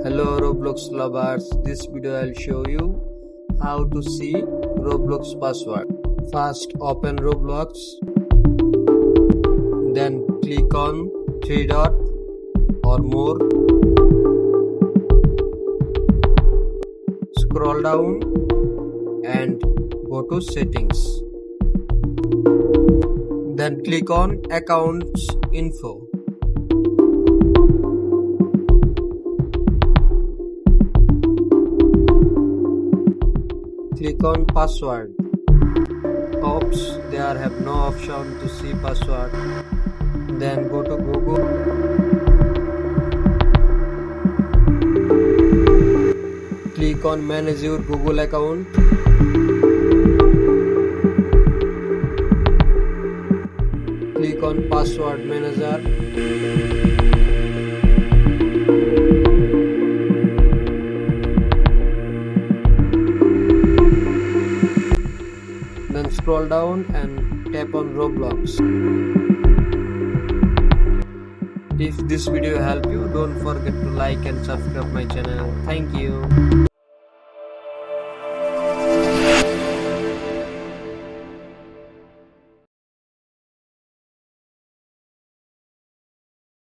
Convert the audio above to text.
Hello Roblox lovers, this video I'll show you how to see Roblox password. First open Roblox, then click on three dot or more, scroll down and go to settings, then click on accounts info. Click on password. Oops, there have no option to see password. Then go to Google. Click on manage your Google account. Click on password manager. Then scroll down and tap on Roblox. If this video helped you, don't forget to like and subscribe my channel. Thank you.